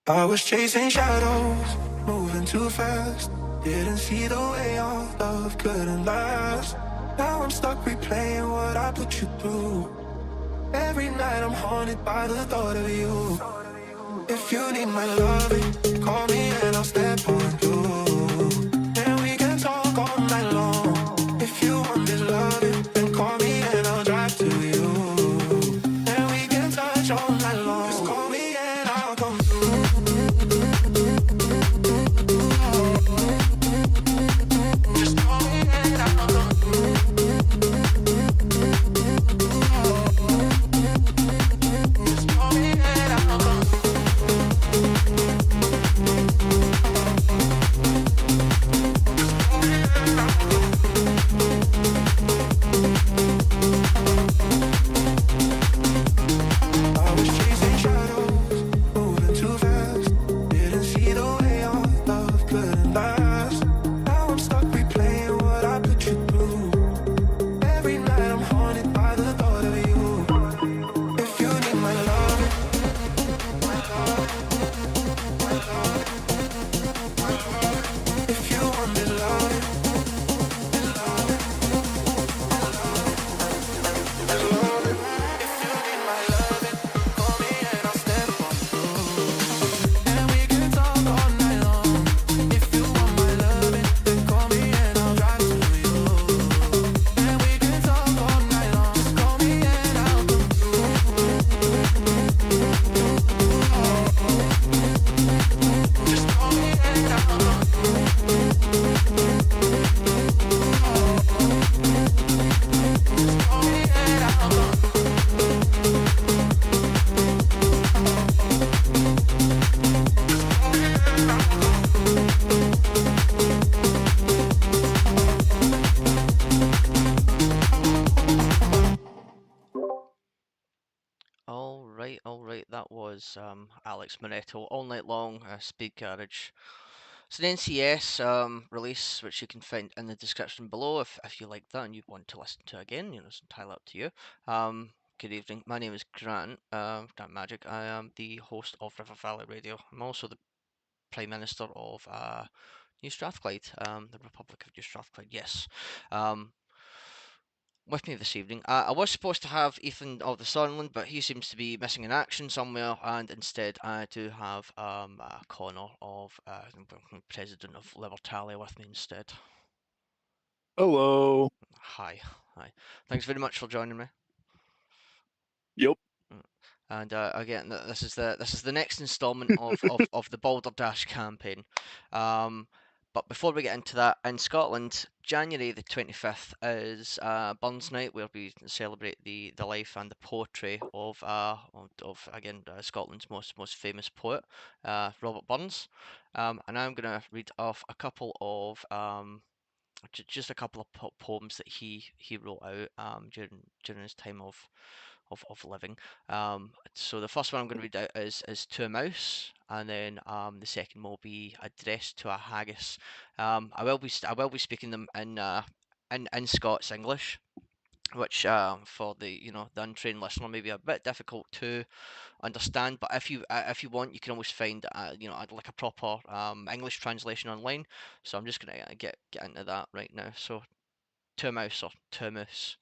I was chasing shadows, moving too fast. Didn't see the way our love couldn't last. Now I'm stuck replaying what I put you through. Every night I'm haunted by the thought of you. If you need my loving, call me and I'll step on through. And we can talk all night long. If you want this loving, then call me and I'll drive to you. And we can touch all night long. Just call me and I'll come through. Just call me and I'll come through. Just call me and I'll come through. I was chasing shadows, moving too fast. Didn't see the way our love couldn't last. Now I'm stuck replaying what I put you through. Every night I'm haunted by the thought of you. If you need my love, if you want this love, if you need my loving, call me and I'll step on through. And we can talk all night long. If you want my loving, then call me and I'll drive to you. And we can talk all night long. Just call me and I'll come through. Just call me and I'll come through. Just call me and I'll come through. All right. That was Alex Moretto, All Night Long, Speed Garage. It's an NCS release, which you can find in the description below if you like that and you want to listen to it again. It's entirely up to you. Good evening. My name is Grant Magic. I am the host of River Valley Radio. I'm also the Prime Minister of New Strathclyde, the Republic of New Strathclyde. Yes. Um, with me this evening. I was supposed to have Ethan of the Sunderland, but he seems to be missing in action somewhere, and instead I do have Connor of President of Libertalia with me instead. Hello. Hi, hi. Thanks very much for joining me. Yep. And again, this is the next instalment of the Balderdash campaign. But before we get into that, in Scotland, January the 25th is Burns Night, where we celebrate the life and the poetry of again Scotland's most famous poet, Robert Burns. And I'm going to read off a couple of just a couple of poems that he wrote out during his time of living. So the first one I'm going to read out is To a Mouse, and then the second will be Addressed to a Haggis. I will be speaking them in Scots English, which for the untrained listener may be a bit difficult to understand. But if you want, you can always find like a proper English translation online. So I'm just gonna get into that right now. So To a Mouse or To a Mouse.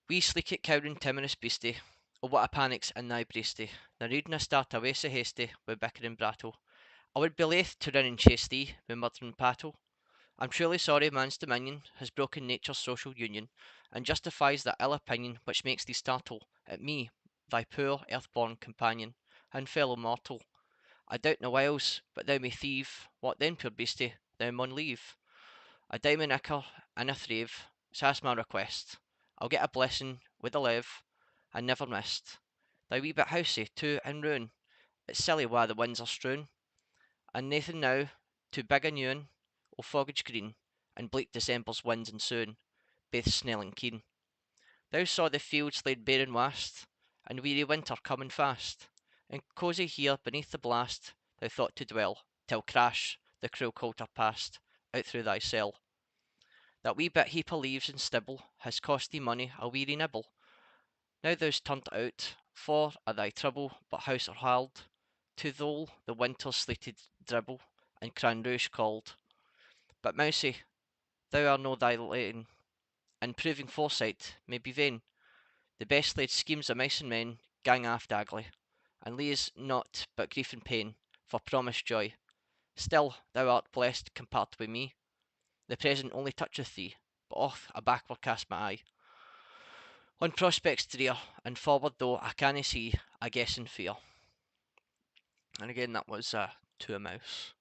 Wee sleekit cowering timorous beastie, oh what a panic's in thy breastie, the reading start away so hasty, wi' bickering brattle. I would be laith to run and chase thee, wi' murder and pattle. I'm truly sorry man's dominion has broken nature's social union, and justifies that ill opinion which makes thee startle at me, thy poor earth-born companion, and fellow mortal. I doubt no whiles, but thou may thieve, what then, poor beastie, thou maun leave. A diamond ichor and a thrave, sa's my request. I'll get a blessing with a live, and never missed. Thy wee bit housey, too, in ruin, it's silly why the winds are strewn, and naething now, too big a new un, o' foggage green, and bleak December's winds ensuing, baith snell and keen. Thou saw the fields laid bare and wast, and weary winter coming fast, and cosy here beneath the blast, thou thought to dwell, till crash, the cruel coulter passed, out through thy cell. That wee bit heap o' leaves and stibble has cost thee money a weary nibble. Now thou's turn't out, for a' thy trouble, but house or hald, to thole the winter's slated dribble, and Cranrouge called. But Mousie, thou art no dilating, and proving foresight may be vain. The best laid schemes of mice and men gang aft daggly, and lees naught but grief and pain for promised joy. Still thou art blessed compared with me. The present only toucheth thee, but oft a backward cast my eye on prospects drear, and forward though I canna see, I guess in fear. And again, that was to a mouse.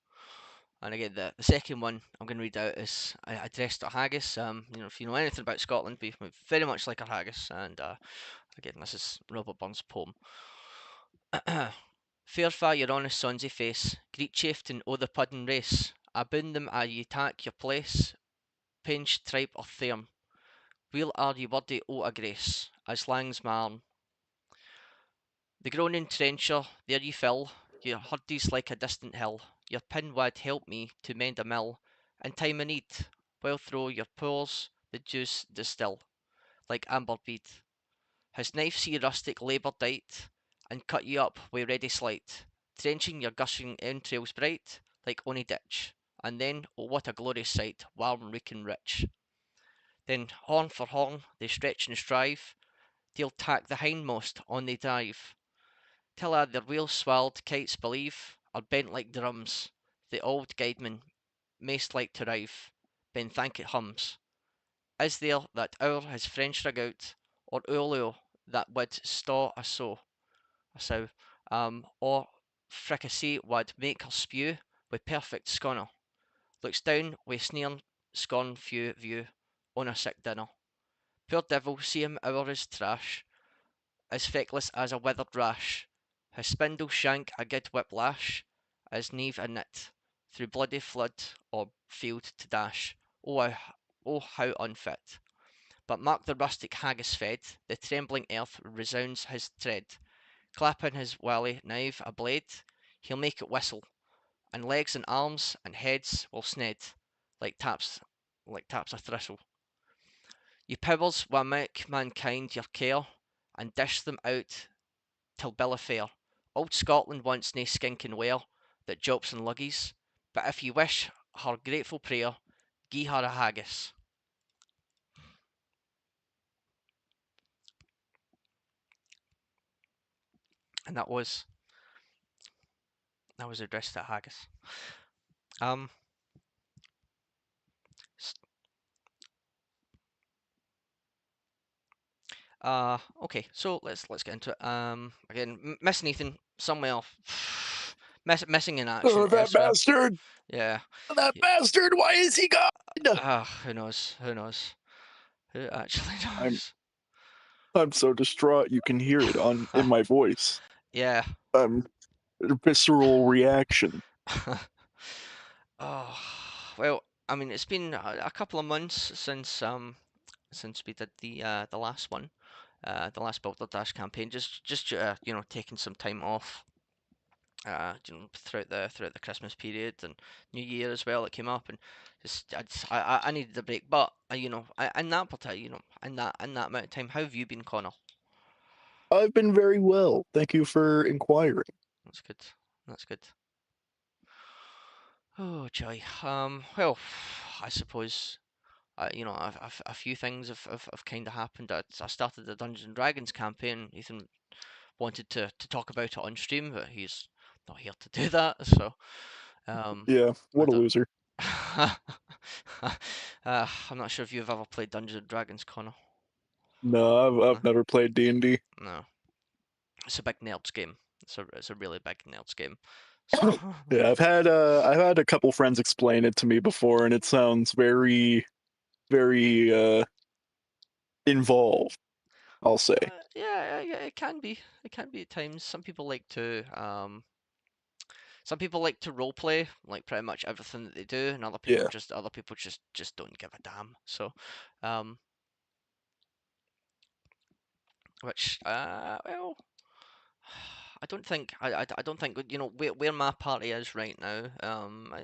And again, the second one I'm going to read out is addressed to haggis. If you know anything about Scotland, we very much like our haggis. And again, this is Robert Burns' poem. Fair fa your honest sonsy face, greet chieftain o' the puddin' race. I bound them a ye tak your place, pinch, tripe, or thairm. Weel are ye worthy o' a grace, as lang's my arm. The groaning trencher, there ye fill, your hurdies like a distant hill. Your pin wad help me to mend a mill, in time o' need, while through your pores the juice distil, like amber bead. His knife see rustic labour dight, and cut you up wi' ready sleight, trenching your gushing entrails bright, like ony ditch. And then, oh what a glorious sight, warm, reeking, rich. Then, horn for horn, they stretch and strive, till tack the hindmost on they dive, till a' their wheel swelled kites believe are bent like drums. The old guideman, maist like to rive, ben thank it hums. Is there that hour his French rig out, or Ulio that would staw a sow, or fricassee would make her spew with perfect scorner, looks down with sneer scorn view on a sick dinner. Poor devil, see him ower his trash, as feckless as a withered rash, his spindle shank a good whiplash, as neve a knit, through bloody flood or field to dash. Oh, how unfit! But mark the rustic haggis fed, the trembling earth resounds his tread. Clap in his wally knife a blade, he'll make it whistle, and legs and arms and heads will sned, like taps a thistle. Ye powers wha make mankind your care, and dish them out till bill of fare. Old Scotland wants nae skinking ware that jops and luggies, but if ye wish her grateful prayer, gie her a haggis. And that was addressed to haggis. Um, okay, so let's get into it. Again, missing Ethan somewhere, missing in action. Oh, that Ezra. bastard! Yeah. That bastard! Why is he gone? Who knows? Who knows? Who actually knows? I'm so distraught. You can hear it in my voice. Yeah. Visceral reaction. Oh, well, I mean, it's been a couple of months since we did the last one, the last Balderdash campaign. Just taking some time off, throughout the Christmas period and New Year as well. It came up, and I needed a break. But in that particular, in that amount of time, how have you been, Connor? I've been very well. Thank you for inquiring. That's good. That's good. Oh, joy. Well, I suppose a few things have kind of happened. I started the Dungeons and Dragons campaign. Ethan wanted to talk about it on stream, but he's not here to do that. So, Yeah, what a loser. I'm not sure if you've ever played Dungeons and Dragons, Connor. No, I've never played D&D. No, it's a big nerds game. It's a really big nerds game. So Yeah, I've had a couple friends explain it to me before, and it sounds very, very involved, I'll say. Yeah, it can be. It can be at times. Some people like to role play like pretty much everything that they do, and other people just don't give a damn. So, which well, I don't think where my party is right now.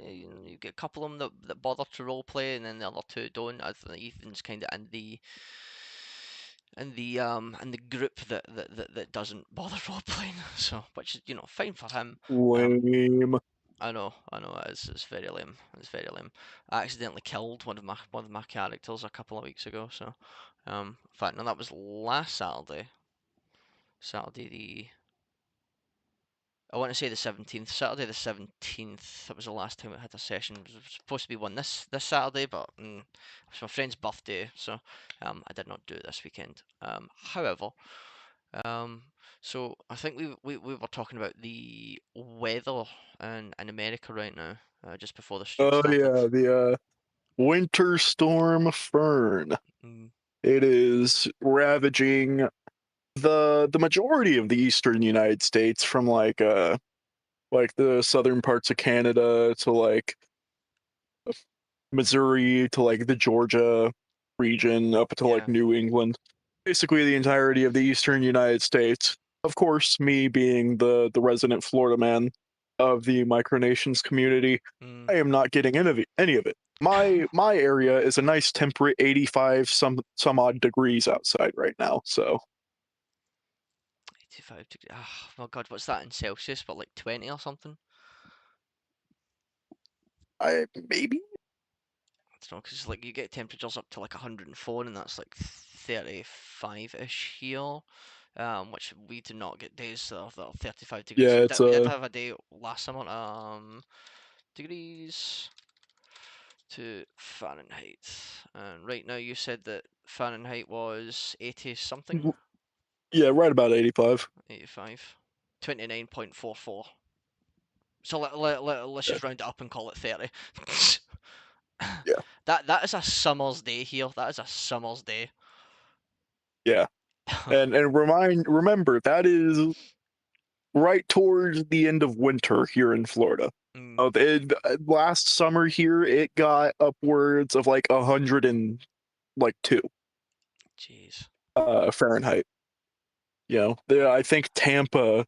You get a couple of them that bother to role play, and then the other two don't. I think Ethan's kind of and the group that doesn't bother role playing. So, which is fine for him. Lame. I know, it's very lame. It's very lame. I accidentally killed one of my characters a couple of weeks ago. So, in fact, no, that was last Saturday. Saturday the I want to say the 17th. Saturday the 17th. That was the last time we had a session. It was supposed to be one this Saturday, but it was my friend's birthday, so I did not do it this weekend. However, um, so I think we were talking about the weather in America right now, just before the stream Oh started. yeah, the winter storm Fern. Mm, It is ravaging the majority of the eastern United States, from like the southern parts of Canada to like Missouri to like the Georgia region up to like yeah. New England. Basically the entirety of the eastern United States. Of course, me being the resident Florida man of the micronations community, Mm. I am not getting any of it. My area is a nice temperate 85 some odd degrees outside right now. So 85 degrees. Oh my God, what's that in Celsius? But like 20 or something? I maybe I don't know, because like you get temperatures up to like 104, and that's like 35-ish here. Which we do not get days that are 35 degrees. yeah, it's We did have a day last summer, degrees to Fahrenheit. And right now you said that Fahrenheit was 80 something, yeah, right about 85. 85, 29.44. So let's Yeah. just round it up and call it 30. Yeah. That is a summer's day here. That is a summer's day. Yeah. And remember that is right towards the end of winter here in Florida. Mm, Last summer here, it got upwards of like 102 jeez. Fahrenheit. I think Tampa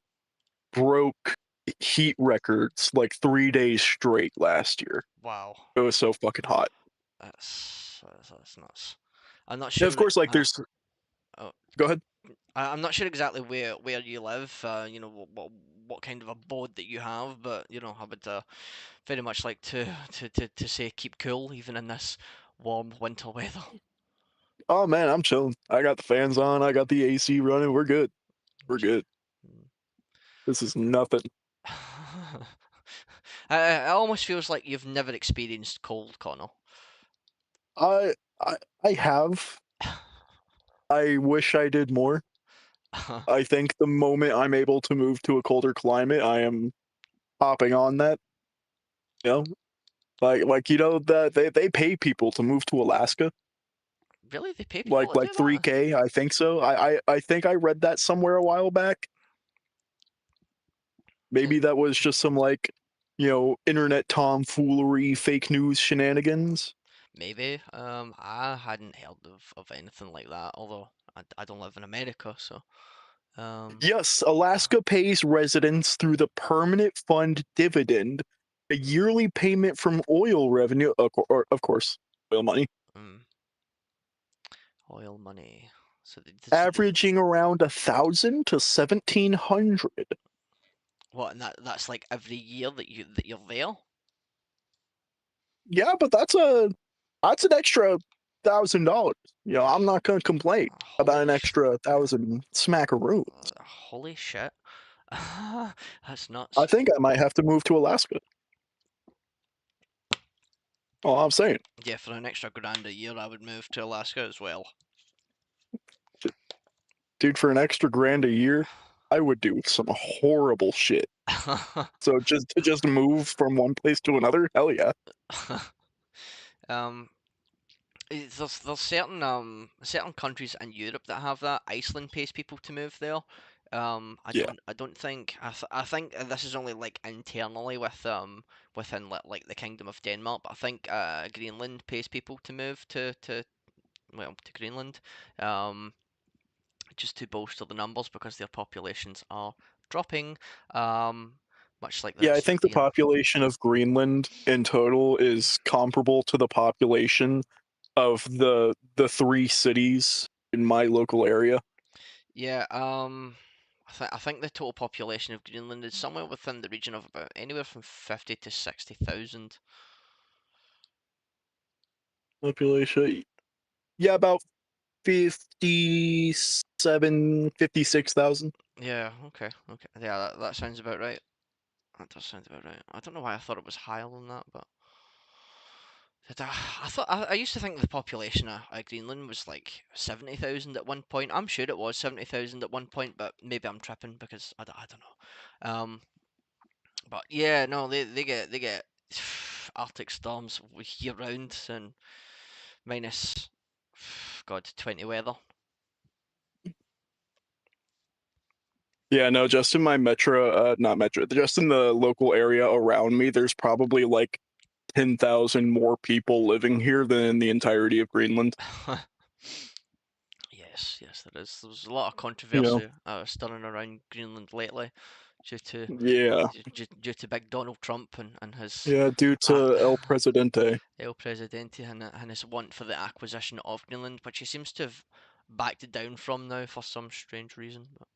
broke heat records like 3 days straight last year. Wow. It was so fucking hot. That's nuts. I'm not And of sure. course, like there's. Oh, Go ahead. I'm not sure exactly where you live. What kind of abode that you have, but I would very much like to say keep cool even in this warm winter weather. Oh man, I'm chilling. I got the fans on. I got the AC running. We're good. We're good. Mm. This is nothing. It almost feels like you've never experienced cold, Connor. I I have. I wish I did more. I think the moment I'm able to move to a colder climate, I am hopping on that. You know, that they pay people to move to Alaska, Really, they pay people like to do that? 3K. I think so. I think I read that somewhere a while back. Maybe that was just some internet tomfoolery, fake news shenanigans. Maybe. I hadn't heard of anything like that. Although I don't live in America, so Yes, Alaska pays residents through the permanent fund dividend, a yearly payment from oil revenue, of course, oil money, mm, oil money. averaging around 1,000 to 1,700. What? And that's like every year that you're there. Yeah, but that's an extra $1,000. I'm not gonna complain about Holy an extra 1,000 smackaroos. holy shit. That's I nuts. think I might have to move to Alaska. Oh, I'm saying, Yeah, for an extra grand a year, I would move to Alaska as well. dude, for an extra grand a year, I would do some horrible shit. So just move from one place to another, hell yeah. um, there's certain countries in Europe that have that. Iceland pays people to move there. Yeah. I don't think I think this is only like internally within like the Kingdom of Denmark. But I think Greenland pays people to move to Greenland. Um, just to bolster the numbers because their populations are dropping. Um, much like the Yeah, I rest of think the the population of Greenland in total is comparable to the population of the three cities in my local area. Yeah, I think the total population of Greenland is somewhere within the region of about anywhere from 50 to 60,000. Population, yeah, about 56,000. Yeah, okay, okay. Yeah, that sounds about right. That does sound about right. I don't know why I thought it was higher than that, but I thought I used to think the population of Greenland was like 70,000 at one point. I'm sure it was 70,000 at one point, but maybe I'm tripping because I don't know. But yeah, no, they get Arctic storms year round and minus God 20 weather. Yeah, no, just in my not metro, just in the local area around me, there's probably like 10,000 more people living here than in the entirety of Greenland. Yes, yes, there is. There's a lot of You know, controversy stirring around Greenland lately due to yeah, due to big Donald Trump and his yeah, due uh, to El Presidente. El Presidente and his want for the acquisition of Greenland, which he seems to have backed down from now for some strange reason. But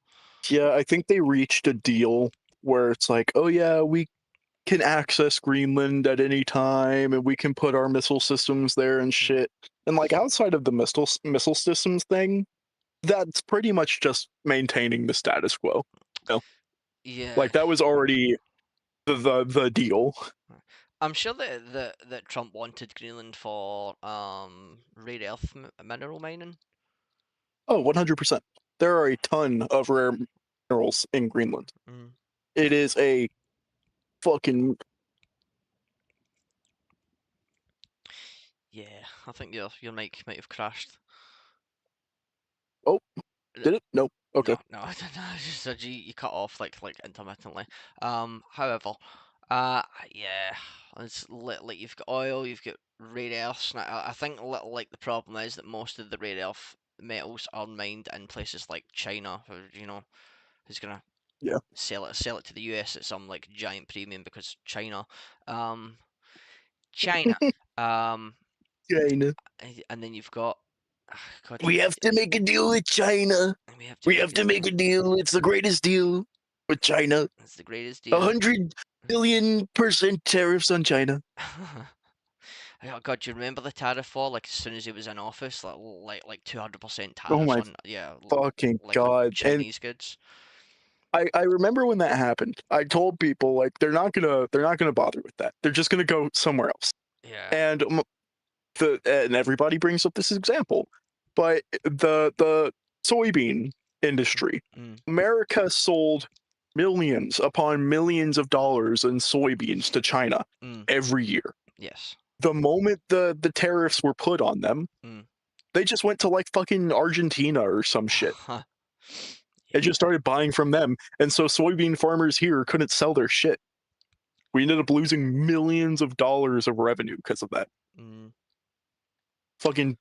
Yeah, I think they reached a deal where it's like, oh yeah, we can access Greenland at any time, and we can put our missile systems there and mm, shit. And like outside of the missile systems thing, that's pretty much just maintaining the status quo. You know? yeah, Like that was already the deal. I'm sure that Trump wanted Greenland for rare earth mineral mining. Oh, 100%. There are a ton of rare minerals in Greenland. Mm. It is a fucking Yeah, I think your mic might have crashed. oh, Uh, did it? Nope. Okay. No, no, I don't know. It's just that you cut off like intermittently. However, yeah, it's like you've got oil, you've got rare earths. And I think like the problem is that most of the rare earth metals are mined in places like China, who's gonna Yeah. sell it to the US at some like giant premium because China, um, China, um, China. and then you've got, God, We have to make a deal with China. we have to We make have a to deal. make a deal. It's the greatest deal with China. It's the greatest A deal. 100 billion% tariffs on China. Oh God, do you remember the tariff war? Like as soon as he was in office, like 200% Oh tariffs my on fucking like on god. And Chinese goods. I remember when that happened. I told people like they're not gonna bother with that. They're just gonna go somewhere else. Yeah. And and everybody brings up this example, but the soybean industry, Mm, America sold millions upon millions of dollars in soybeans to China mm, every year. yes. The moment the tariffs were put on them, Mm. they just went to like fucking Argentina or some shit and just Yeah. started buying from them. And so soybean farmers here couldn't sell their shit. We ended up losing millions of dollars of revenue because of that. Mm. Fucking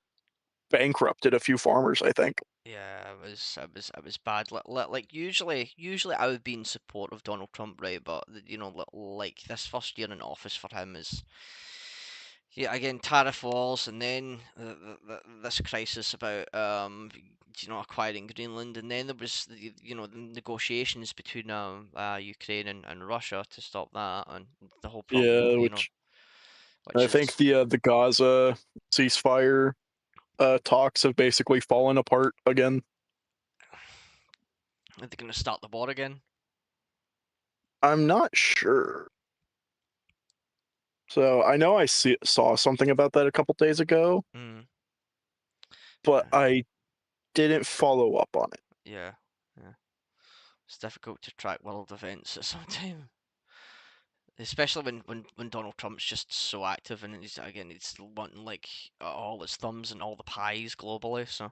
bankrupted a few farmers, I think. Yeah, it was bad. Like usually I would be in support of Donald Trump, right? But like this first year in office for him is, yeah, again tariff wars, and then this crisis about acquiring Greenland, and then there was the negotiations between Ukraine and Russia to stop that, and the whole problem, Yeah, which which I think is the Gaza ceasefire talks have basically fallen apart again. are they going to start the war again? I'm not sure. So I know saw something about that a couple days ago, Mm, but uh, I didn't follow up on it. yeah, yeah. It's difficult to track world events at some time. Especially when Donald Trump's just so active and he's wanting like all his thumbs and all the pies globally. So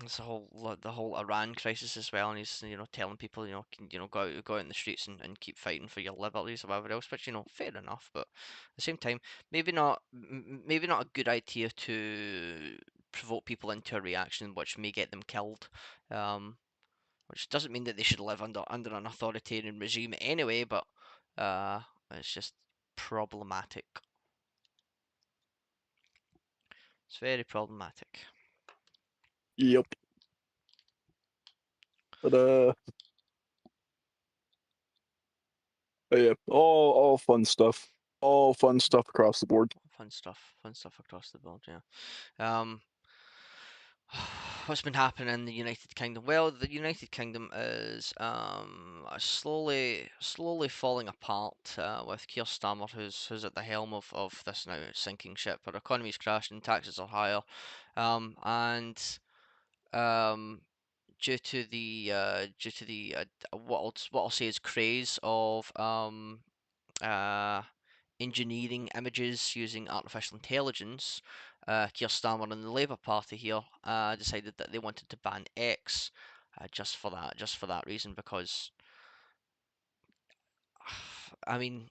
it's the whole Iran crisis as well, and he's telling people go out in the streets and keep fighting for your liberties or whatever else. Which fair enough, but at the same time maybe not a good idea to provoke people into a reaction which may get them killed. Um, which doesn't mean that they should live under an authoritarian regime anyway, but uh, it's just problematic. It's very problematic. Yep. But yeah, all fun stuff. All fun stuff across the board. Fun stuff across the board. Yeah. Um, what's been happening in the United Kingdom? Well, the United Kingdom is slowly falling apart with Keir Starmer, who's at the helm of this now sinking ship. Our economy's crashing, taxes are higher, and um, due to the what I'll say is craze of uh, engineering images using artificial intelligence, Keir Starmer and the Labour Party here decided that they wanted to ban X, just for that reason, because I mean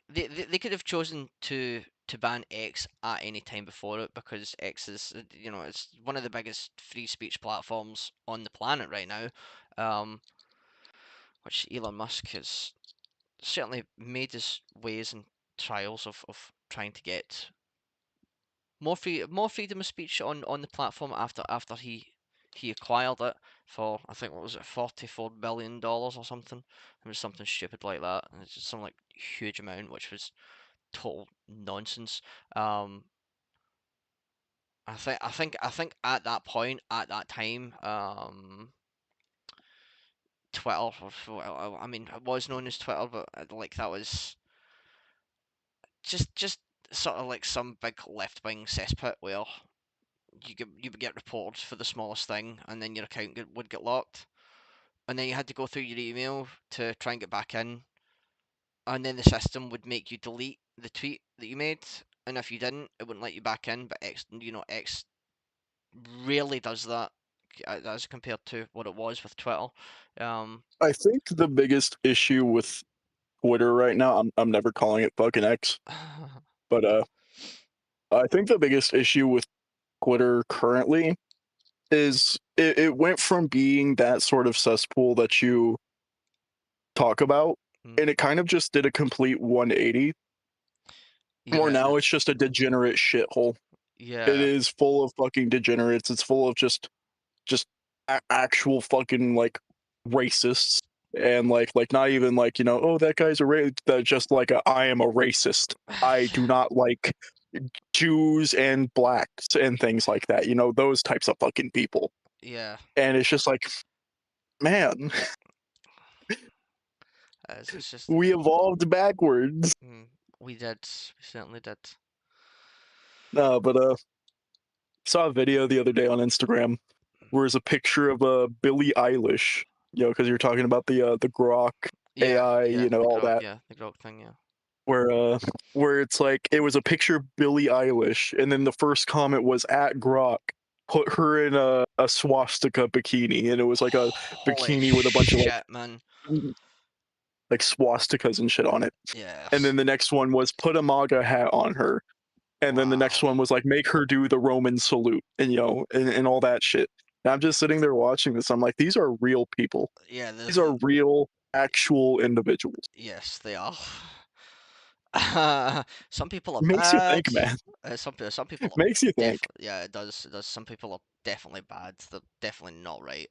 they could have chosen to ban X at any time before it, because X is, it's one of the biggest free speech platforms on the planet right now, um, which Elon Musk has certainly made his ways and trials of trying to get more freedom of speech on the platform after he acquired it for, I think, what was it, $44 billion or something. It was something stupid like that. And it's just some like huge amount, which was total nonsense. Um, I think at that point, at that time, Twitter, well, I mean, it was known as Twitter, but like that was just sort of like some big left wing cesspit where you would get reported for the smallest thing, and then your account would get locked, and then you had to go through your email to try and get back in, and then the system would make you delete the tweet that you made, and if you didn't, it wouldn't let you back in. But X rarely does that as compared to what it was with Twitter. I think the biggest issue with Twitter right now, I'm never calling it fucking X, but I think the biggest issue with Twitter currently is it went from being that sort of cesspool that you talk about, Mm, and it kind of just did a complete 180. Or yeah, now it's just a degenerate shithole. It yeah, is full of fucking degenerates. It's full of just actual fucking like racists, and like not even like, oh, that guy's a just like I am a racist. I do not like Jews and blacks and things like that. Those types of fucking people. yeah. And it's just like, man, It's just we evolved backwards. mm, we did, we certainly did. But saw a video the other day on Instagram where there's a picture of Billie Eilish, because you're talking about the Grok Yeah, AI, yeah, all that, The Grok thing, yeah. where it's like it was a picture of Billie Eilish, and then the first comment was at Grok, put her in a swastika bikini, and it was like a Holy bikini with a bunch of shit, man. like swastikas and shit on it. And Yes. then the next one was put a MAGA hat on her. And then the next Wow. one was like, make her do the Roman salute, and and all that shit. And I'm just sitting there watching this. I'm like, these are real people. Yeah, These are real, actual individuals. yes, they are. Some people are Makes you bad. think, man. Some people are Makes you think. yeah, it does. It does. Some people are definitely bad. They're definitely not right.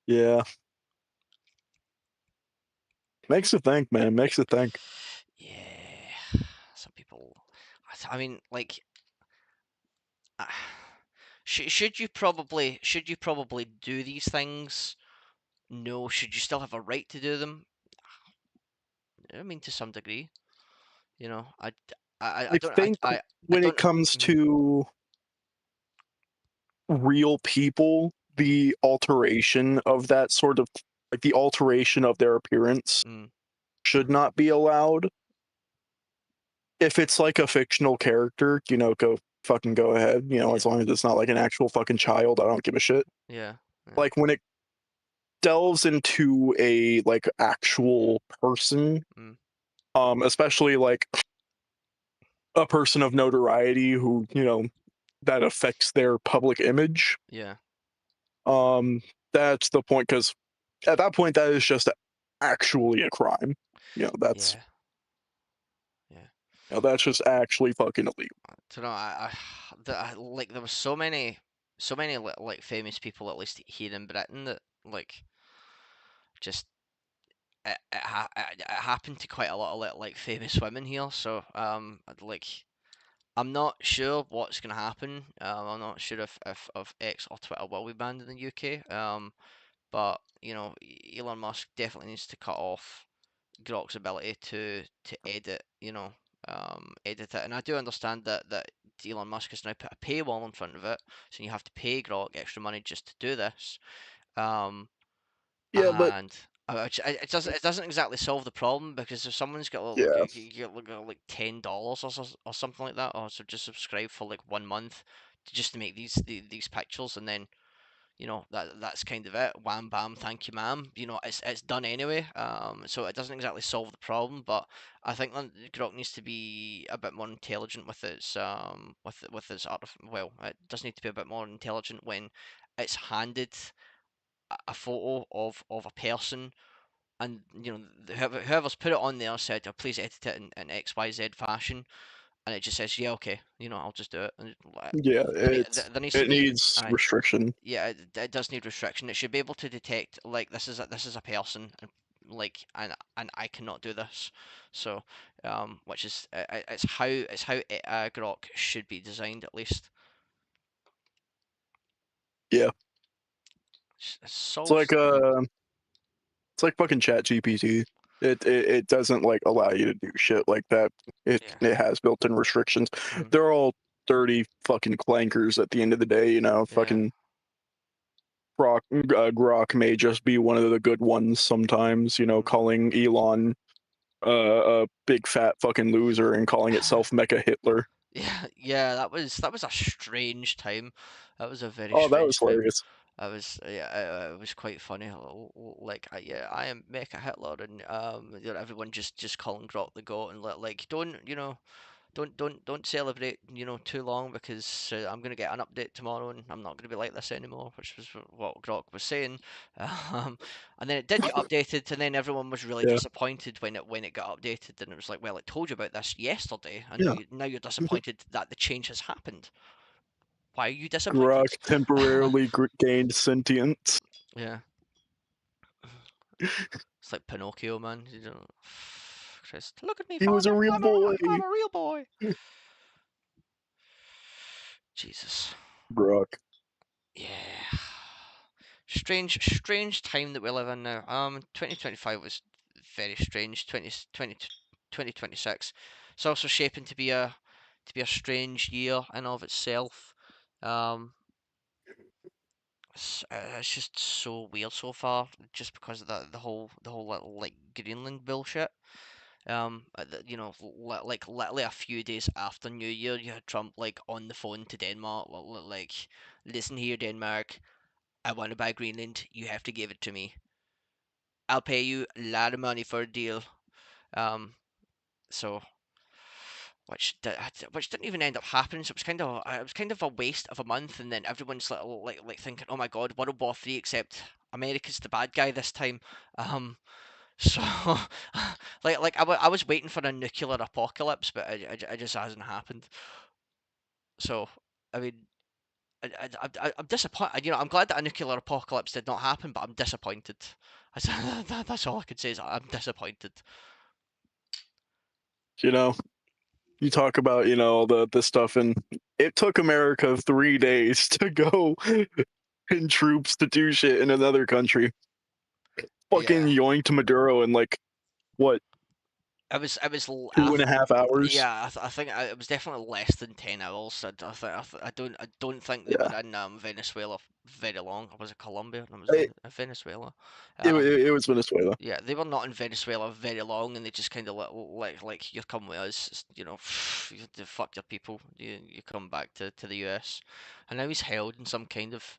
Yeah. Makes you think, man. Makes you think. Yeah. Some people. I mean, like, uh, should you probably do these things? No. Should you still have a right to do them? I mean, to some degree. You know, I I don't think I when it don't. comes Mhm, to real people, the alteration of that sort of, like the alteration of their appearance mm, should not be allowed. If it's like a fictional character, go ahead. yeah, As long as it's not like an actual fucking child, I don't give a shit. yeah, yeah, Like when it delves into a like actual person, mm, especially like a person of notoriety who, that affects their public image, yeah, um, that's the point, because at that point that is just actually a crime. That's yeah, yeah. Now that's just actually fucking illegal. don't know. Like there were so many like famous people at least here in Britain that like just it happened to quite a lot of like famous women here. So like I'm not sure what's gonna happen. I'm not sure if X or Twitter will be banned in the UK. But you know, Elon Musk definitely needs to cut off Grok's ability to edit. Edit it. And I do understand that Elon Musk has now put a paywall in front of it, so you have to pay Grok extra money just to do this. Um, Yeah, but and it doesn't exactly solve the problem because if someone's got yeah, like $10 or something like that, or so just subscribe for like 1 month just to make these pictures, and then that's kind of it. Wham bam, thank you, ma'am. It's done anyway. So it doesn't exactly solve the problem, but I think that Grok needs to be a bit more intelligent with its well, it does need to be a bit more intelligent when it's handed a photo of a person, and whoever's put it on there said, oh, please edit it in XYZ fashion, and it just says, yeah, okay, I'll just do it. And yeah, there needs to it be, needs restriction. yeah, it does need restriction. It should be able to detect like this is a person, and and I cannot do this. So, which is it's how Grok should be designed at least. Yeah, It it's solves like the problem. it's like fucking Chat GPT. It doesn't like allow you to do shit like that. Yeah. It has built-in restrictions. Mm, They're all dirty fucking clankers at the end of the day. yeah. Fucking Grok may just be one of the good ones sometimes. Mm. Calling Elon a big fat fucking loser and calling itself Mecha Hitler. Yeah, yeah, that was a strange time. That was a very Oh, that was strange time. hilarious. I was it was quite funny. Like yeah, I am Mecha Hitler, and everyone just calling Grok the goat, and like don't don't celebrate too long because I'm gonna get an update tomorrow and I'm not gonna be like this anymore, which was what Grok was saying. Um, and then it did get updated, and then everyone was really Yeah, disappointed when it got updated, and it was like, well, I told you about this yesterday, and yeah. now you're disappointed that the change has happened. Why are you disappointed? Grok temporarily gained sentience. Yeah, it's like Pinocchio, man. Chris, look at me, He was father. a real boy. I'm a real boy. Jesus. Grok. Yeah. Strange time that we live in now. 2025 was very strange. 2026. It's also shaping to be a strange year in of itself. Um, it's just so weird so far, just because of the whole like Greenland bullshit. Like literally a few days after New Year, you had Trump like on the phone to Denmark, like, listen here, Denmark, I want to buy Greenland. You have to give it to me. I'll pay you a lot of money for a deal. Um, so which didn't even end up happening. So it was kind of a waste of a month, and then everyone's like thinking, oh my God, World War III, except America's the bad guy this time. Um, so I was waiting for a nuclear apocalypse, but it just hasn't happened. So I mean, I'm disappointed. I'm glad that a nuclear apocalypse did not happen, but I'm disappointed. That's all I can say is I'm disappointed. You know, you talk about all the stuff, and it took America 3 days to go and troops to do shit in another country. Fucking Yeah, yoinked Maduro in like what it was 2.5 hours. yeah. I think it was definitely less than 10 hours. I don't think they Yeah, were in Venezuela very long. I was in Colombia and I was it, in Venezuela. it, Um, it was Venezuela. yeah, they were not in Venezuela very long, and they just kind of like you come with us, you fuck your people. You come back to the US, and now he's held in some kind of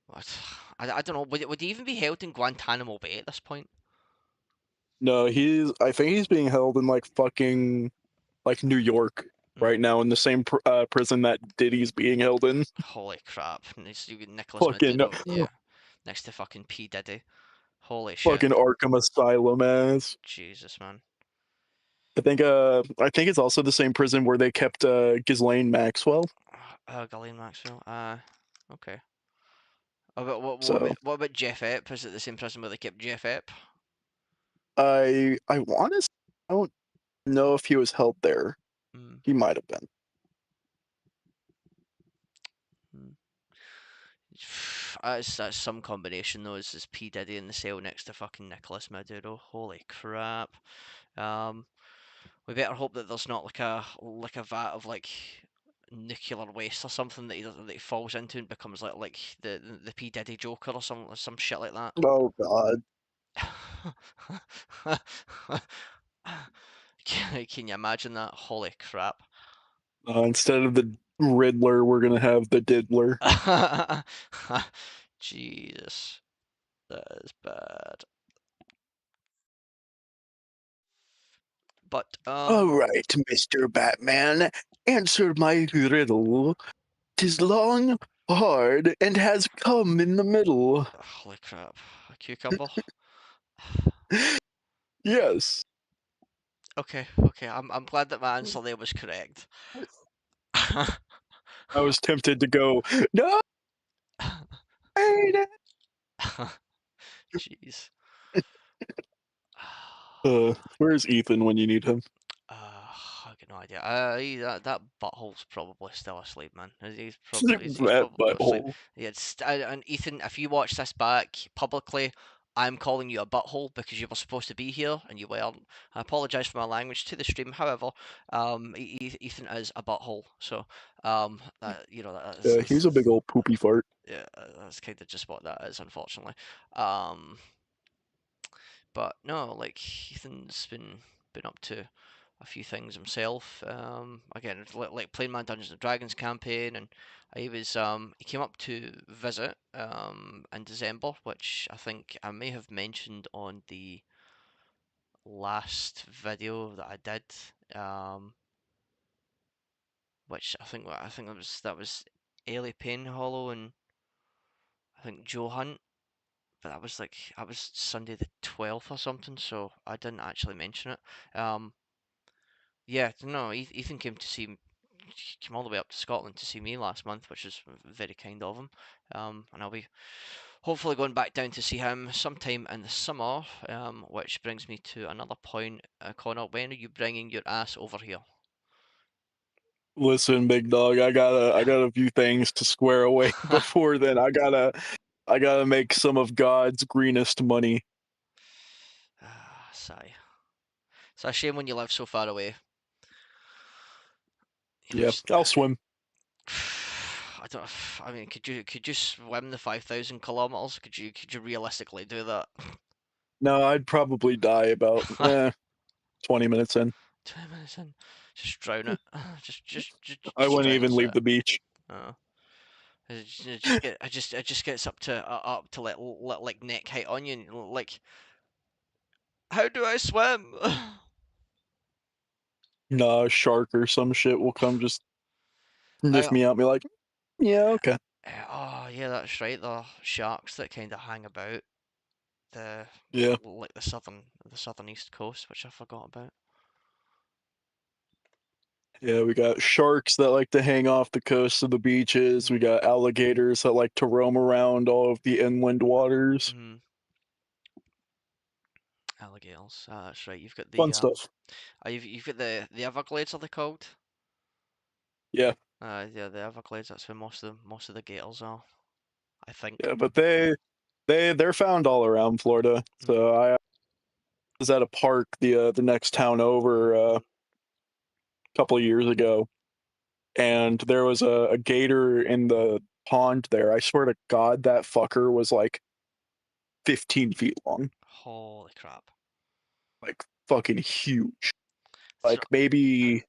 what? I don't know. Would he even be held in Guantanamo Bay at this point? No, I think he's being held in like fucking like New York Mm, right now in the same prison that Diddy's being held in. holy crap! Needs to get Nicholas Fucking yeah, next to fucking P Diddy. Holy shit! fucking Arkham Asylum ass. Jesus, man. I think it's also the same prison where they kept Ghislaine Maxwell. Ghislaine Maxwell. Okay. So What about Jeff Epp? Is it the same prison where they kept Jeff Epp? I want to. I don't know if he was held there. Mm. He might have been. That's some combination though. Is P Diddy in the cell next to fucking Nicholas Maduro? Holy crap! We better hope that there's not like a vat of like nuclear waste or something that he falls into and becomes like the P Diddy Joker or some shit like that. Oh God! Can you imagine that? Holy crap! Instead of the Riddler, we're gonna have the Diddler. Jesus, that is bad. But All right, Mr. Batman, answer my riddle. 'Tis long, hard, and has come in the middle. holy crap, a cucumber. Yes. Okay, I'm glad that my answer there was correct. I was tempted to go, no! Jeez. Where's Ethan when you need him? I got no idea. That butthole's probably still asleep, man. He's That probably asleep. butthole. Yeah, and Ethan, if you watch this back publicly, I'm calling you a butthole because you were supposed to be here and you weren't. I apologise for my language to the stream. However, Ethan is a butthole, so you know He's a big old poopy fart. yeah, that's kind of just what that is, unfortunately. But no, like Ethan's been up to a few things himself. Again, like playing my Dungeons and Dragons campaign, and he came up to visit in December, which I think I may have mentioned on the last video that I did. Which I think that was Ailey Penhollow and I think Joe Hunt. But that was I was Sunday the 12th or something, so I didn't actually mention it. Yeah, no, Ethan came to see came all the way up to Scotland to see me last month, which was very kind of him. And I'll be hopefully going back down to see him sometime in the summer. Which brings me to another point, Connor. When are you bringing your ass over here? Listen, big dog, I got a few things to square away before then. I gotta make some of God's greenest money. Sigh. It's a shame when you live so far away. Yeah, I'll swim. I don't. I mean, could you swim the 5,000 kilometers? Could you realistically do that? No, I'd probably die about 20 minutes in. 20 minutes in, just drown it. Just I wouldn't even drowns leave it. the beach. Oh. It just gets up to like neck height on you, and like, how do I swim? Nah, a shark or some shit will come just sniff I, me out and be like, yeah, okay. oh yeah, that's right. The sharks that kind of hang about the Yeah. like the southern east coast, which I forgot about. Yeah, we got sharks that like to hang off the coast of the beaches. We got alligators that like to roam around all of the inland waters. Alligators. That's right. You've got Fun the stuff. you've got the Everglades. Are they called? Yeah. Yeah, the Everglades. That's where most of the gators are, I think. Yeah, but they're found all around Florida. So I was at a park the next town over a couple of years ago, and there was a gator in the pond there. I swear to God, that fucker was like 15 feet long. Holy crap! Like fucking huge. So, Like maybe.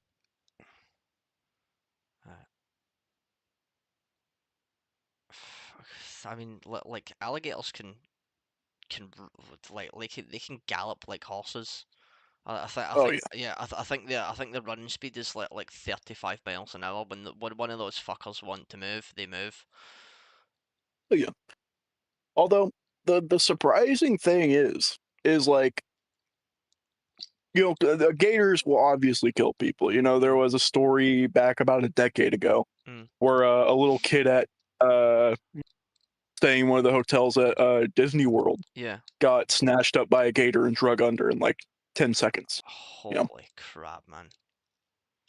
I mean, like alligators can they can gallop like horses. I Oh think yeah. yeah, I think the running speed is like 35 miles an hour. When one of those fuckers want to move, they move. Oh yeah. Although the surprising thing is like the gators will obviously kill people. There was a story back about a decade ago Mm. where a little kid at uh, staying in one of the hotels at Disney World Yeah. got snatched up by a gator and drug under in like 10 seconds. Holy crap, man.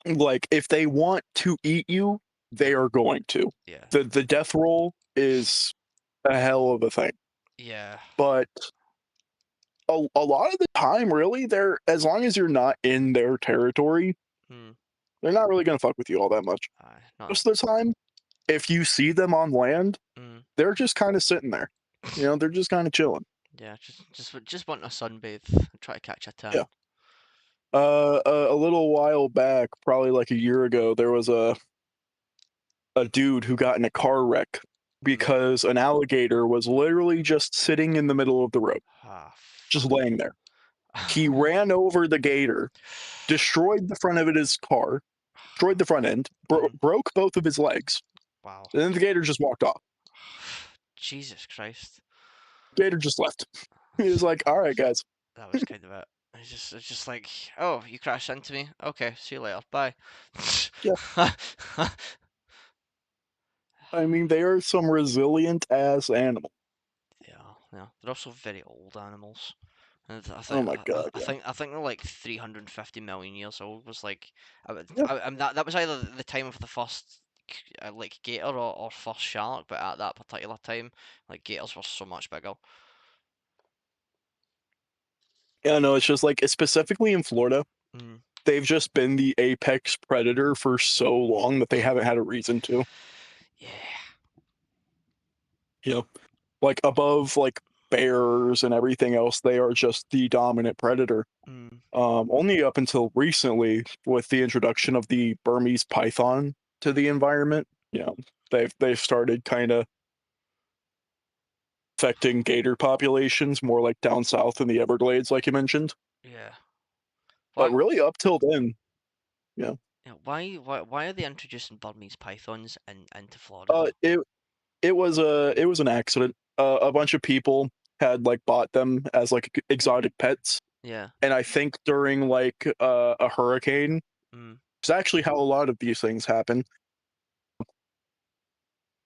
Like, if they want to eat you, they are going to. Yeah. The death roll is a hell of a thing. Yeah. But a lot of the time, really, as long as you're not in their territory, Mm. they're not really going to fuck with you all that much. Not. Most of the time, if you see them on land, Mm. they're just kind of sitting there. They're just kind of chilling. Yeah. Just want a sunbathe and try to catch a tan. Yeah. A little while back, probably like a year ago, there was a dude who got in a car wreck because an alligator was literally just sitting in the middle of the road, Ah, just laying there. He ran over the gator, destroyed the front of his car, destroyed the front end, broke both of his legs, Wow. and then the gator just walked off. Jesus Christ. Gator just left. He was like, "All right, guys." That was kind of it. It's just like, oh, you crashed into me. Okay, see you later. Bye. Yeah. I mean, they are some resilient ass animal. Yeah. They're also very old animals. And Oh my god, yeah. I think they're like 350 million years old. Was like, Yeah. that was either the time of the first like gator or first shark, but at that particular time, like gators were so much bigger. Yeah, no, it's just like, specifically in Florida, Mm. they've just been the apex predator for so long that they haven't had a reason to. Yeah. Like, above like bears and everything else, they are just the dominant predator. Mm. Only up until recently, with the introduction of the Burmese python to the environment, they've started kind of affecting gator populations more like down south in the Everglades, like you mentioned. Yeah. But Why? really, up till then, yeah, Yeah, why are they introducing Burmese pythons into uh, Florida? it it was an accident. A bunch of people had like bought them as like exotic pets, Yeah. and I think during like a hurricane, Mm. it's actually how a lot of these things happen.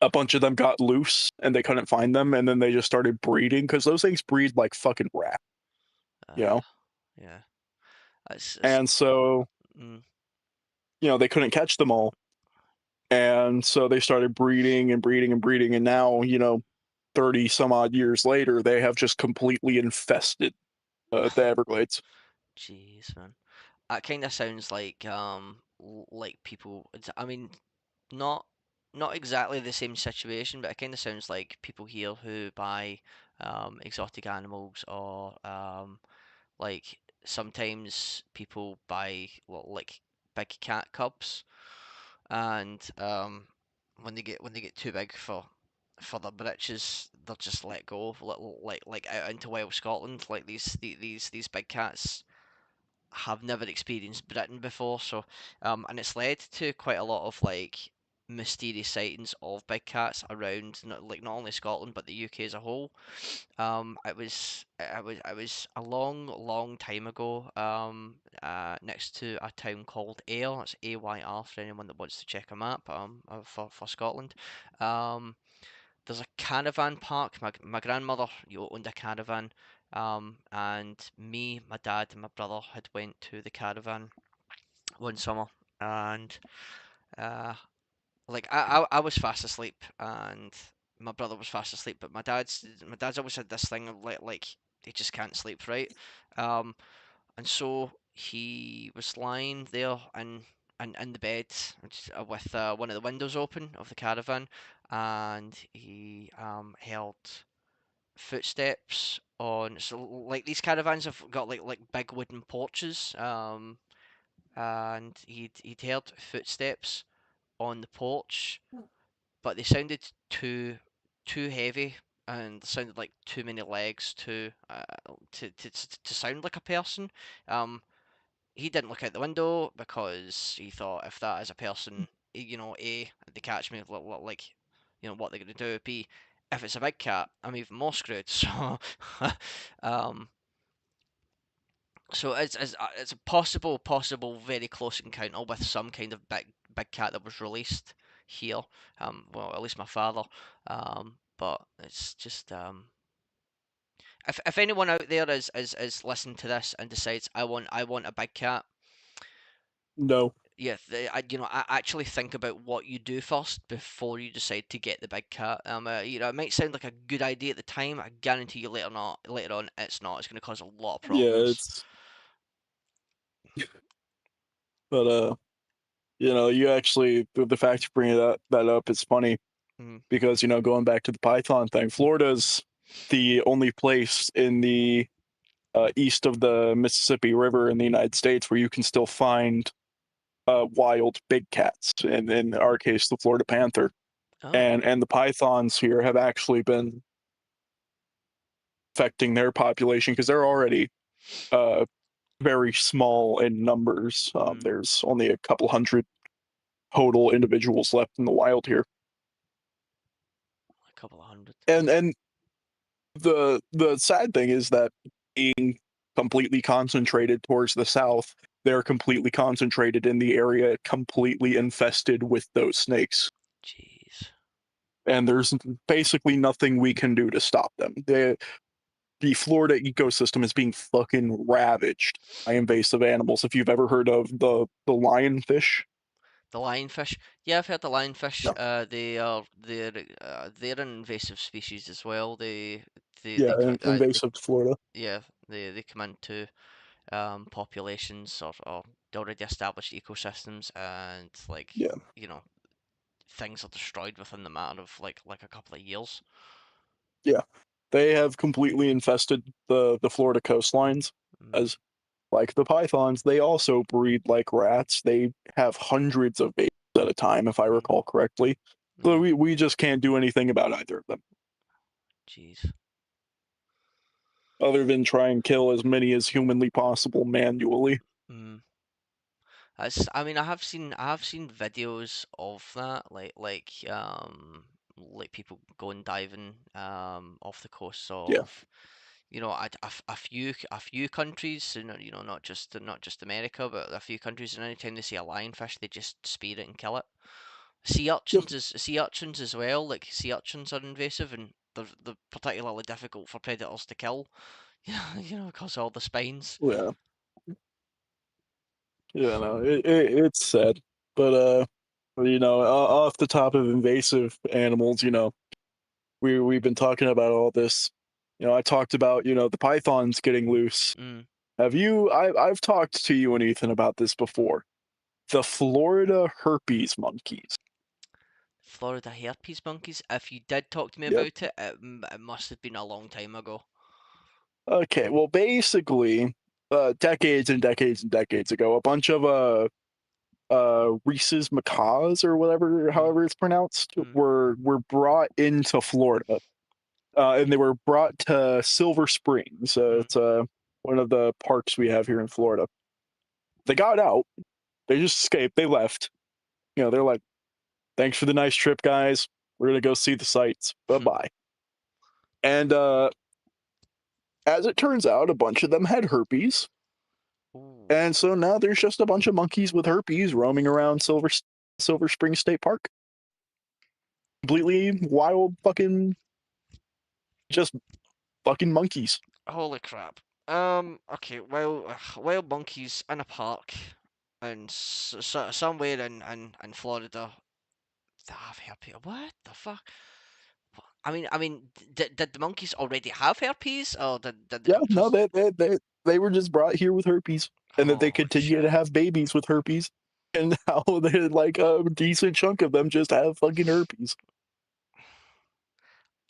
A bunch of them got loose and they couldn't find them, and then they just started breeding because those things breed like fucking rats, you Uh, know. yeah. It's And so mm, they couldn't catch them all, and so they started breeding and breeding and breeding, and now 30 some odd years later, they have just completely infested the Everglades. jeez, man. That kind of sounds like like people. I mean, not not exactly the same situation, but it kind of sounds like people here who buy exotic animals or like sometimes people buy like big cat cubs and when they get too big for their britches, they're just let go, like out into wild Scotland. Like these big cats have never experienced Britain before, so and it's led to quite a lot of like mysterious sightings of big cats around not only Scotland but the UK as a whole. It was a long time ago. Next to a town called Ayr. That's AYR for anyone that wants to check a map. For Scotland. Um, there's a caravan park. My grandmother owned a caravan. And me, my dad, and my brother had went to the caravan one summer, and uh, like I was fast asleep and my brother was fast asleep, but my dad's always had this thing of like he just can't sleep, right? Um, and so he was lying there in the bed with one of the windows open of the caravan, and he heard footsteps on. So like these caravans have got like big wooden porches, and he'd heard footsteps on the porch, but they sounded too heavy and sounded like too many legs to sound like a person. Um, he didn't look out the window because he thought if that is a person, A, they catch me, like, what they're gonna do. B, if it's a big cat, I'm even more screwed. Um, So it's a possible very close encounter with some kind of big cat that was released here. Well, at least my father. But it's just if anyone out there is listening to this and decides I want a big cat, No. yeah, I actually think about what you do first before you decide to get the big cat. It might sound like a good idea at the time. I guarantee you later on, it's not. It's going to cause a lot of Yeah, problems. it's but you actually the fact you bring that up is funny Mm, because going back to the Python thing, Florida's the only place in the east of the Mississippi River in the United States where you can still find wild big cats, and in our case, the Florida panther. oh, And the pythons here have actually been affecting their population because they're already uh, very small in numbers. mm, There's only a couple hundred total individuals left in the wild here, a couple of hundred. and the sad thing is that being completely concentrated towards the south, they're completely concentrated in the area completely infested with those snakes. Jeez. And there's basically nothing we can do to stop them. The Florida ecosystem is being fucking ravaged by invasive animals. If you've ever heard of the lionfish, The lionfish. Yeah, I've heard the lionfish. no, They're an invasive species as well. yeah, They invasive to Florida. yeah they come into populations or already established ecosystems, and Yeah, you know things are destroyed within the matter of like a couple of years. yeah, they have completely infested the Florida coastlines. Mm, As like the pythons, they also breed like rats. They have hundreds of babies at a time, if I mm, recall correctly. So mm, we just can't do anything about either of them, jeez. other than try and kill as many as humanly possible manually. Mm. I mean, I have seen videos of that, like people going diving off the coast Yeah, of a few countries, not just America, but a few countries, and anytime they see a lionfish, they just spear it and kill it. yep, Sea urchins as well. Like sea urchins are invasive, and they're particularly difficult for predators to kill. Because of all the spines. yeah. Yeah, no, it's sad, but off the top of invasive animals, we've been talking about all this. I talked about the pythons getting loose. Mm. Have you? I've talked to you and Ethan about this before. The Florida herpes monkeys. Florida herpes monkeys. If you did talk to me Yep. about it must have been a long time ago. Okay. Well, basically, decades and decades and decades ago, a bunch of Reese's macaws or whatever, Mm, however it's pronounced, mm, were brought into Florida, and they were brought to Silver Springs. mm, It's one of the parks we have here in Florida. They got out. They just escaped. They left. They're like, "Thanks for the nice trip, guys. We're gonna go see the sights. Bye mm. bye." And as it turns out, a bunch of them had herpes, Ooh. and so now there's just a bunch of monkeys with herpes roaming around Silver Spring State Park. Completely wild, fucking just fucking monkeys. Holy crap. Okay. Well, wild monkeys in a park, and somewhere in Florida, they have herpes. What the fuck? I mean, did the monkeys already have herpes, or did Yeah, it no, just? they were just brought here with herpes, and that they Holy continue to shit. have babies with herpes, and now they like a decent chunk of them just have fucking herpes,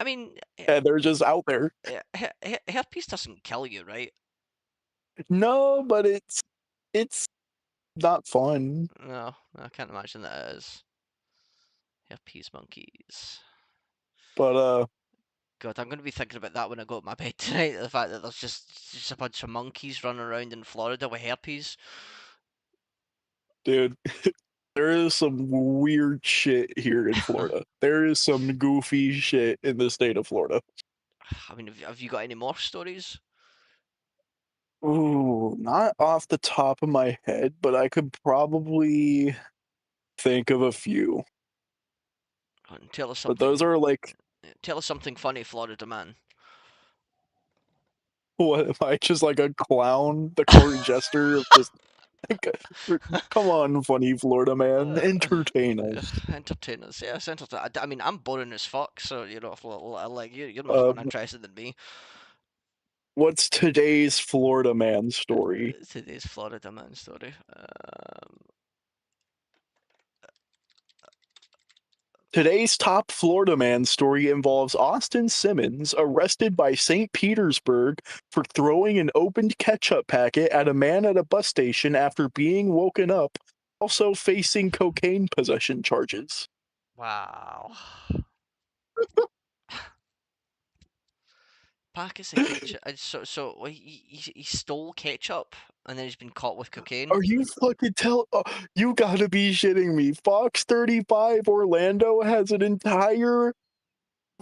I mean, and they're just out there. herpes doesn't kill you, right? No, but it's not fun. No, I can't imagine that it is. Herpes monkeys. But God, I'm going to be thinking about that when I go to my bed tonight. The fact that there's just a bunch of monkeys running around in Florida with herpes. dude, there is some weird shit here in Florida. There is some goofy shit in the state of Florida. I mean, have you got any more stories? Ooh, Not off the top of my head, but I could probably think of a few. Tell us But something. those are like, Tell us something funny, Florida man. what am I, just like a clown, the court jester of just like, come on, funny Florida man, entertain us. Entertainers, yes, entertain. I mean, I'm boring as fuck, so you know, like you're much more Um, interested than me. what's today's Florida man story? Today's Florida man story. Today's top Florida man story involves Austin Simmons, arrested by St. Petersburg for throwing an opened ketchup packet at a man at a bus station after being woken up, also facing cocaine possession charges. Wow. Packets of ketchup. So he stole ketchup and then he's been caught with cocaine. Are you fucking you gotta be shitting me. Fox 35 Orlando has an entire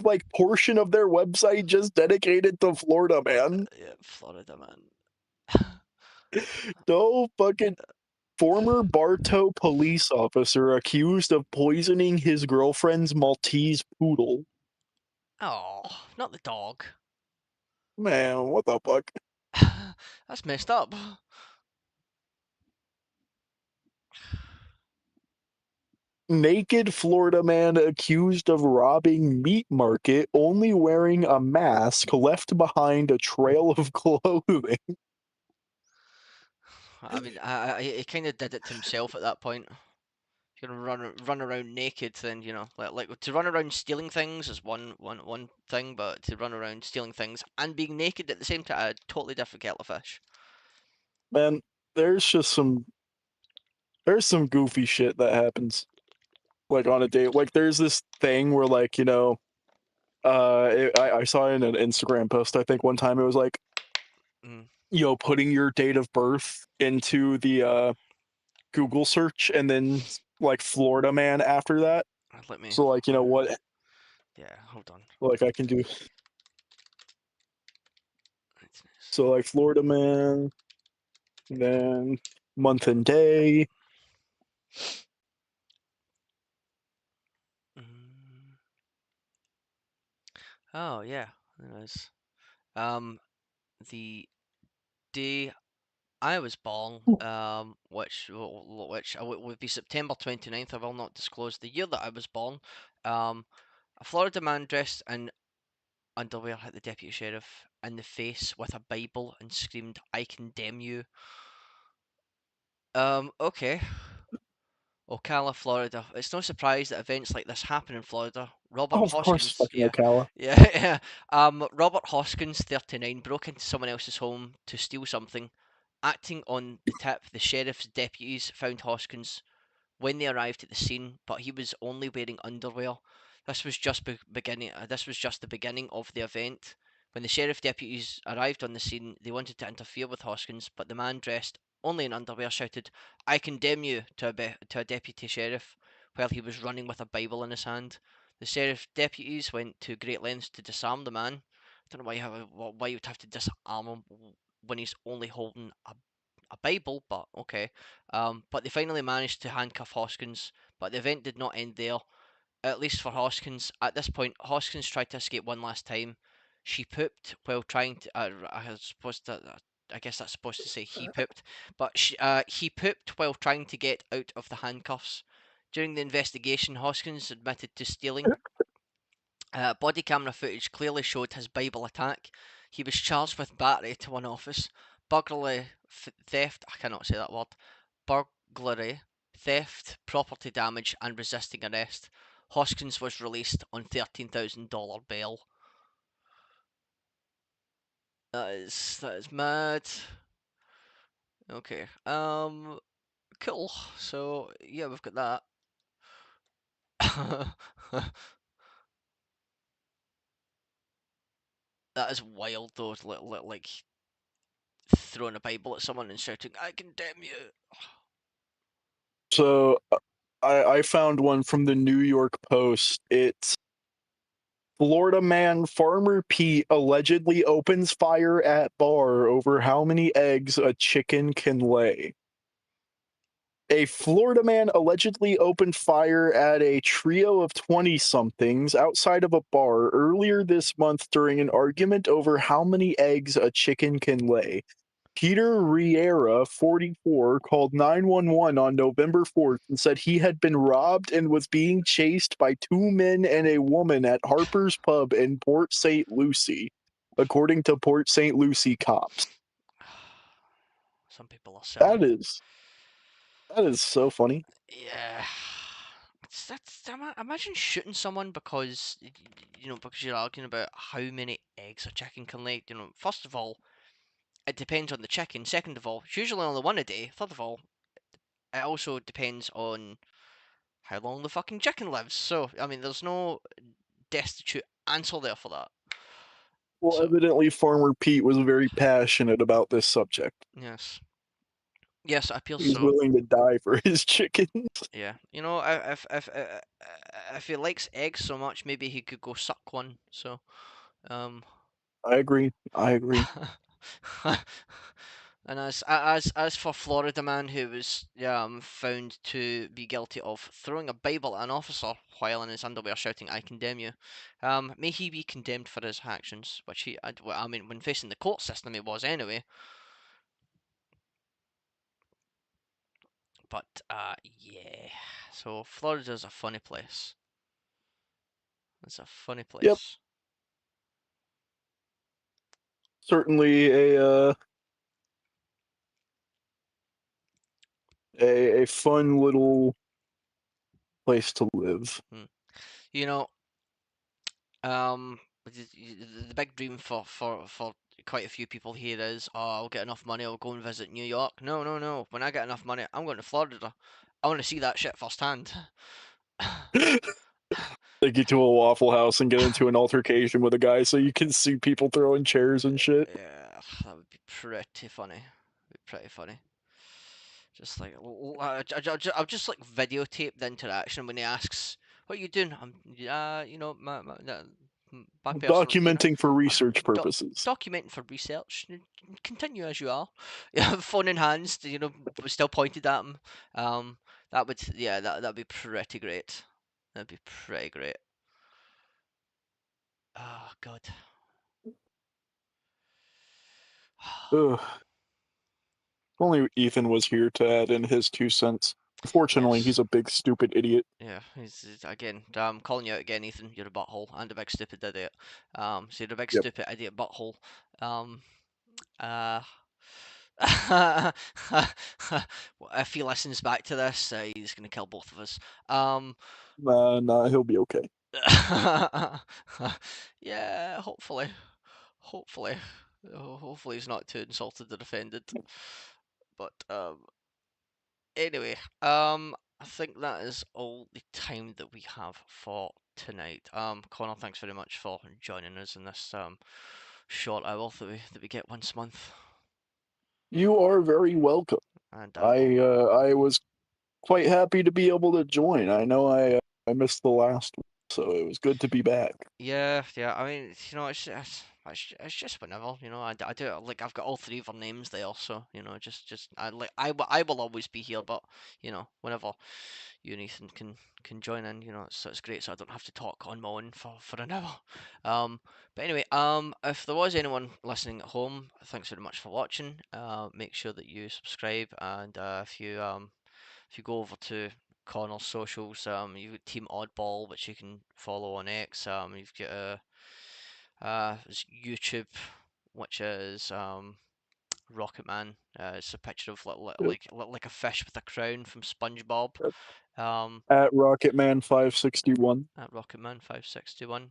like portion of their website just dedicated to Florida man. Yeah, Florida man. No fucking former Bartow police officer accused of poisoning his girlfriend's Maltese poodle. Oh, not the dog. Man, what the fuck? That's messed up. Naked Florida man accused of robbing meat market only wearing a mask left behind a trail of clothing. I mean, he kind of did it to himself at that point. You're gonna run around naked, then you know, like to run around stealing things is one thing, but to run around stealing things and being naked at the same time, totally different kettle of fish. Man, there's just some goofy shit that happens like on a date. Like there's this thing where like, I saw in an Instagram post, I think one time it was like, Mm, putting your date of birth into the Google search and then like Florida man after that. let me. So like, what Yeah, hold on. like I can do. It's nice. So like Florida man, then month and day. Mm. Oh yeah, there is. Um, the day I was born, which would be September 29th. I will not disclose the year that I was born. Um, a Florida man dressed in underwear hit the deputy sheriff in the face with a Bible and screamed, "I condemn you." Okay. Ocala, Florida. It's no surprise that events like this happen in Florida. Robert Oh, of course, Hoskins, fucking yeah, Ocala. yeah, yeah. Robert Hoskins, 39, broke into someone else's home to steal something. Acting on the tip, the sheriff's deputies found Hoskins when they arrived at the scene, but he was only wearing underwear. This was just beginning. This was just the beginning of the event. When the sheriff deputies arrived on the scene, they wanted to interfere with Hoskins, but the man dressed only in underwear shouted, "I condemn you," to a deputy sheriff while he was running with a Bible in his hand. The sheriff deputies went to great lengths to disarm the man. I don't know why you would have to disarm him when he's only holding a Bible, but okay. But they finally managed to handcuff Hoskins, but the event did not end there, at least for Hoskins. At this point, Hoskins tried to escape one last time. She pooped while trying to. I was supposed to. I guess that's supposed to say he pooped, but he pooped while trying to get out of the handcuffs. During the investigation, Hoskins admitted to stealing. Body camera footage clearly showed his Bible attack. He was charged with battery to one office, burglary, theft, I cannot say that word, burglary, theft, property damage, and resisting arrest. Hoskins was released on $13,000 bail. That is mad. Okay. Cool. So yeah, we've got that. That is wild though. Like throwing a Bible at someone and shouting, "I condemn you." So I found one from the New York Post. It's Florida man Farmer Pete allegedly opens fire at bar over how many eggs a chicken can lay. A Florida man allegedly opened fire at a trio of 20-somethings outside of a bar earlier this month during an argument over how many eggs a chicken can lay. Peter Riera, 44, called 911 on November 4th and said he had been robbed and was being chased by two men and a woman at Harper's Pub in Port St. Lucie, according to Port St. Lucie cops. Some people are silly. That is so funny. Yeah. Imagine shooting someone because because you're arguing about how many eggs a chicken can lay. First of all, it depends on the chicken. Second of all, it's usually only one a day. Third of all, it also depends on how long the fucking chicken lives. So, I mean, there's no destitute answer there for that. Well, So, evidently, Farmer Pete was very passionate about this subject. yes. Yes, it appears He's so. willing to die for his chickens. Yeah. If he likes eggs so much, maybe he could go suck one. So, I agree. And as for Florida man who was found to be guilty of throwing a Bible at an officer while in his underwear shouting "I condemn you," may he be condemned for his actions, which I mean, when facing the court system, he was anyway. But yeah, so Florida's a funny place. It's a funny place. Yep. Certainly a fun little place to live. The big dream for quite a few people here is, I'll get enough money, I'll go and visit New York. No. When I get enough money, I'm going to Florida. I want to see that shit firsthand. Take you to a Waffle House and get into an altercation with a guy so you can see people throwing chairs and shit. Yeah, that would be pretty funny. Just like I'll just like videotape the interaction when he asks, "What are you doing?" My personal, Documenting for research do- purposes. documenting for research. Continue as you are. Yeah, phone in hands. Still pointed at him. That'd be pretty great. That'd be pretty great. Oh God. Ugh. If only Ethan was here to add in his 2 cents. Unfortunately, Yes. he's a big stupid idiot. Yeah, he's again. I'm calling you out again, Ethan. You're a butthole and a big stupid idiot. So you're a big Yep. stupid idiot butthole. Uh, if he listens back to this, he's gonna kill both of us. Nah, he'll be okay. Yeah, hopefully. Hopefully he's not too insulted or offended. But anyway, I think that is all the time that we have for tonight. Connor, thanks very much for joining us in this short hour that we get once a month. You are very welcome. And I was quite happy to be able to join. I know I missed the last one, so it was good to be back. yeah. I mean, it's just whenever, I do like I've got all three of our names there, so just I will always be here, but whenever you and Ethan can join in, so it's great, so I don't have to talk on my own for an hour. But anyway, if there was anyone listening at home, thanks very much for watching. Make sure that you subscribe, and if you go over to Connor's socials, you've got Team Oddball, which you can follow on X. You've got YouTube, which is Rocket Man. It's a picture of Yep. like a fish with a crown from SpongeBob. Yep. Um, At Rocketman561. at Rocketman561.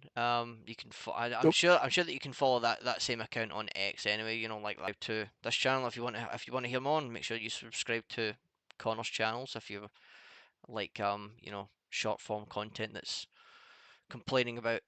You can. I'm Yep. sure. I'm sure that you can follow that same account on X anyway. Like live to this channel. If you want to hear more, make sure you subscribe to Connor's channels. If you like short form content that's complaining about